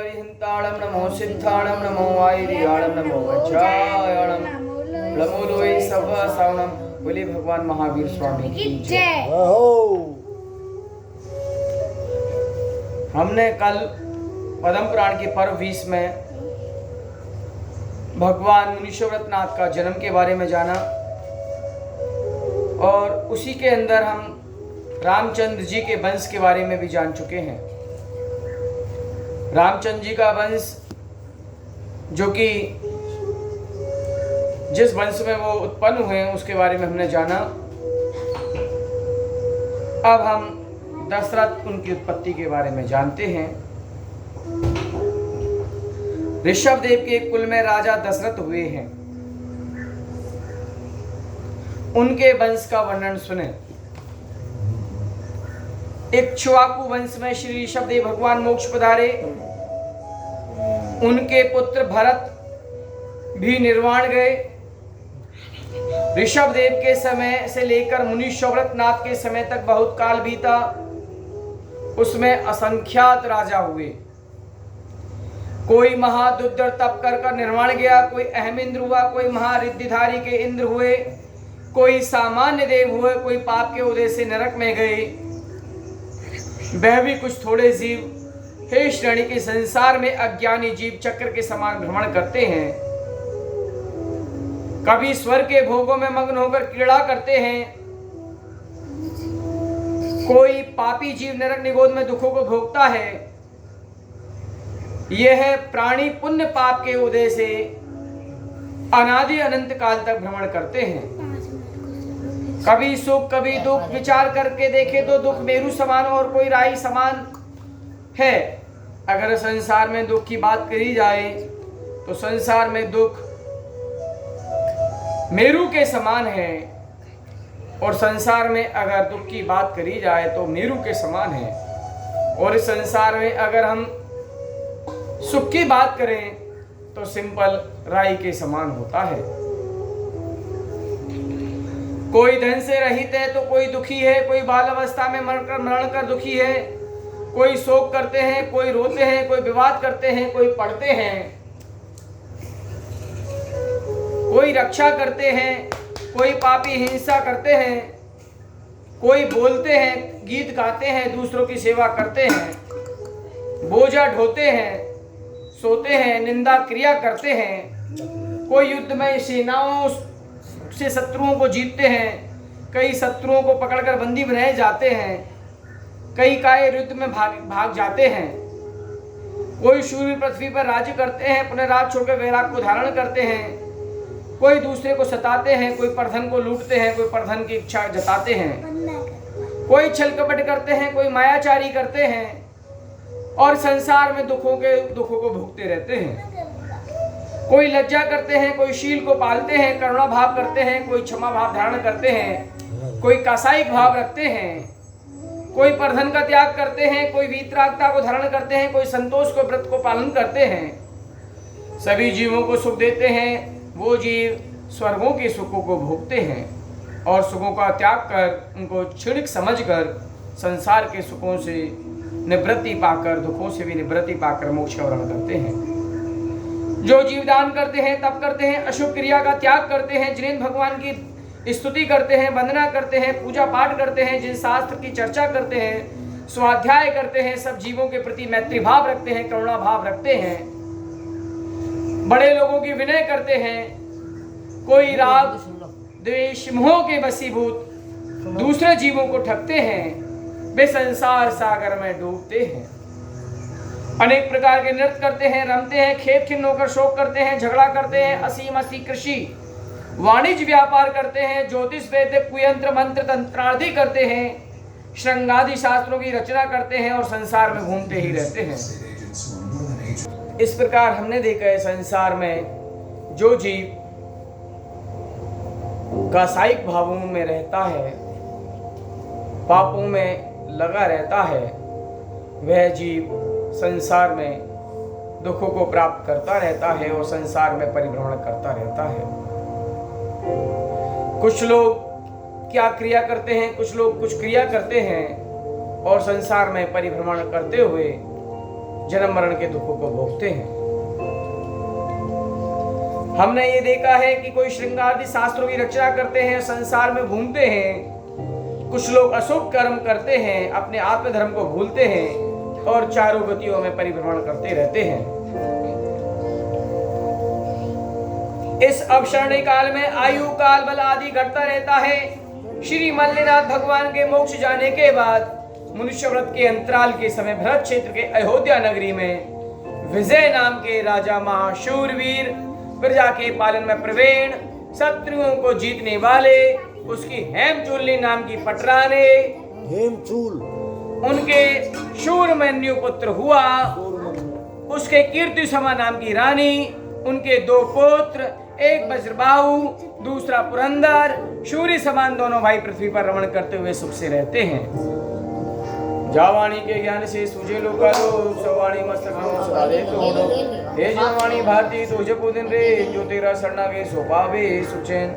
अरिहंताणं नमो सिद्धाणं नमो आयर्याणं नमो वज्रायणं नमो लोय सव सावणं। बोले भगवान महावीर स्वामी की जय। हमने कल पद्म पुराण के पर्व 20 में भगवान मुनीश्वरनाथ का जन्म के बारे में जाना और उसी के अंदर हम रामचंद्र जी के वंश के बारे में भी जान चुके हैं। रामचंद्र जी का वंश जो कि जिस वंश में वो उत्पन्न हुए हैं उसके बारे में हमने जाना। अब हम दशरथ उनकी उत्पत्ति के बारे में जानते हैं। ऋषभ देव के कुल में राजा दशरथ हुए हैं। उनके वंश का वर्णन सुने। इक्ष्वाकु वंश में श्री ऋषभ देव भगवान मोक्ष पधारे। उनके पुत्र भरत भी निर्वाण गए। ऋषभ देव के समय से लेकर मुनीश्वरनाथ के समय तक बहुत काल बीता। उसमें असंख्यात राजा हुए। कोई महादुर्धर तप कर निर्वाण गया, कोई अहम इंद्र हुआ, कोई महारिद्धिधारी के इंद्र हुए, कोई सामान्य देव हुए, कोई पाप के उदय से नरक में गए। वह भी कुछ थोड़े जीव हे श्रेणी के संसार में अज्ञानी जीव चक्र के समान भ्रमण करते हैं। कभी स्वर्ग के भोगों में मग्न होकर क्रीड़ा करते हैं। कोई पापी जीव नरक निगोद में दुखों को भोगता है। यह प्राणी पुण्य पाप के उदय से अनादि अनंत काल तक भ्रमण करते हैं। कभी सुख कभी दुख, विचार करके देखे तो दुख मेरु समान और कोई राई समान है। अगर संसार में दुख की बात करी जाए तो संसार में दुख मेरु के समान है और संसार में अगर दुख की बात करी जाए तो मेरु के समान है। और इस संसार में अगर हम सुख की बात करें तो सिंपल राई के समान होता है। कोई धन से रहित है तो कोई दुखी है, कोई बाल अवस्था में मरण कर दुखी है, कोई शोक करते हैं, कोई रोते हैं, कोई विवाद करते हैं, कोई पढ़ते हैं, कोई रक्षा करते हैं, कोई पापी हिंसा करते हैं, कोई बोलते हैं, गीत गाते हैं, दूसरों की सेवा करते हैं, बोझा ढोते हैं, सोते हैं, निंदा क्रिया करते हैं, कोई युद्ध में सेनाओं से शत्रुओं को जीतते हैं, कई शत्रुओं को पकड़कर बंदी बनाए जाते हैं, कई काय युद्ध में भाग जाते हैं, कोई शूर पृथ्वी पर राज्य करते हैं, पुनः राज छोड़कर वैराग को धारण करते हैं, कोई दूसरे को सताते हैं, कोई प्रधन को लूटते हैं, कोई प्रधन की इच्छा जताते हैं, कोई छल कपट करते हैं, कोई मायाचारी करते हैं और संसार में दुखों को भोगते रहते हैं। कोई लज्जा करते हैं, कोई शील को पालते हैं, करुणा भाव करते हैं, कोई क्षमा भाव धारण करते हैं, कोई कासायिक भाव रखते हैं, कोई प्रधन का त्याग करते हैं, कोई वीतरागता को धारण करते हैं, कोई संतोष को व्रत को पालन करते हैं। सभी जीवों को सुख देते हैं वो जीव स्वर्गों के सुखों को भोगते हैं और सुखों का त्याग कर उनको क्षणिक समझकर संसार के सुखों से निवृत्ति पाकर, दुखों से भी निवृत्ति पाकर मोक्ष का वर्ण करते हैं। जो जीव दान करते हैं, तप करते हैं, अशुभ क्रिया का त्याग करते हैं, जिन भगवान की स्तुति करते हैं, वंदना करते हैं, पूजा पाठ करते हैं, जिन शास्त्र की चर्चा करते हैं, स्वाध्याय करते हैं, सब जीवों के प्रति मैत्री भाव रखते हैं, करुणा भाव रखते हैं, बड़े लोगों की विनय करते हैं, कोई राग द्वेष मोह के वशीभूत दूसरे जीवों को ठगते हैं, वे संसार सागर में डूबते हैं। अनेक प्रकार के नृत्य करते हैं, रमते हैं, खेत खिन्न होकर शोक करते हैं, झगड़ा करते हैं, असीम कृषि वाणिज्य व्यापार करते हैं, ज्योतिष वैद्य कुयंत्र मंत्र तंत्रादि करते हैं, श्रृंगादि शास्त्रों की रचना करते हैं और संसार में घूमते ही रहते हैं। इस प्रकार हमने देखा है संसार में जो जीव कासायिक भावों में रहता है, पापों में लगा रहता है, वह जीव संसार में दुखों को प्राप्त करता रहता है और संसार में परिभ्रमण करता रहता है। कुछ लोग क्या क्रिया करते हैं, कुछ लोग कुछ क्रिया करते हैं और संसार में परिभ्रमण करते हुए जन्म मरण के दुखों को भोगते हैं। हमने ये देखा है कि कोई श्रृंगारादि शास्त्रों की रचना करते हैं, संसार में घूमते हैं। कुछ लोग अशुभ कर्म करते हैं, अपने आत्मधर्म को भूलते हैं और चारों गतियों में परिभ्रमण करते रहते हैं। इस अवसरण काल में आयु काल बल आदि घटता रहता है। श्री मल्लिनाथ भगवान के मोक्ष जाने के बाद मनुष्य व्रत के अंतराल के समय भरत क्षेत्र के अयोध्या नगरी में विजय नाम के राजा महाशूरवीर, प्रजा के पालन में प्रवीण, शत्रुओं को जीतने वाले, उसकी हेमचूलनी नाम की पटरा ने हेमचूल उनके शूरमन्यु पुत्र हुआ। उसके कीर्ति समा नाम की रानी, उनके 2 पुत्र, एक वज्रबाहु, दूसरा पुरंदर, शूरी समान दोनों भाई पृथ्वी पर रमण करते हुए सुख से रहते हैं। जावाणी के ज्ञान से सूझे लोकालो, सवाणी मस्तक में सदा देखते होड़ो। हे जवाणी भारती तुझे पूजन रे, जो तेरा शरणा के सो पावे सुचैन।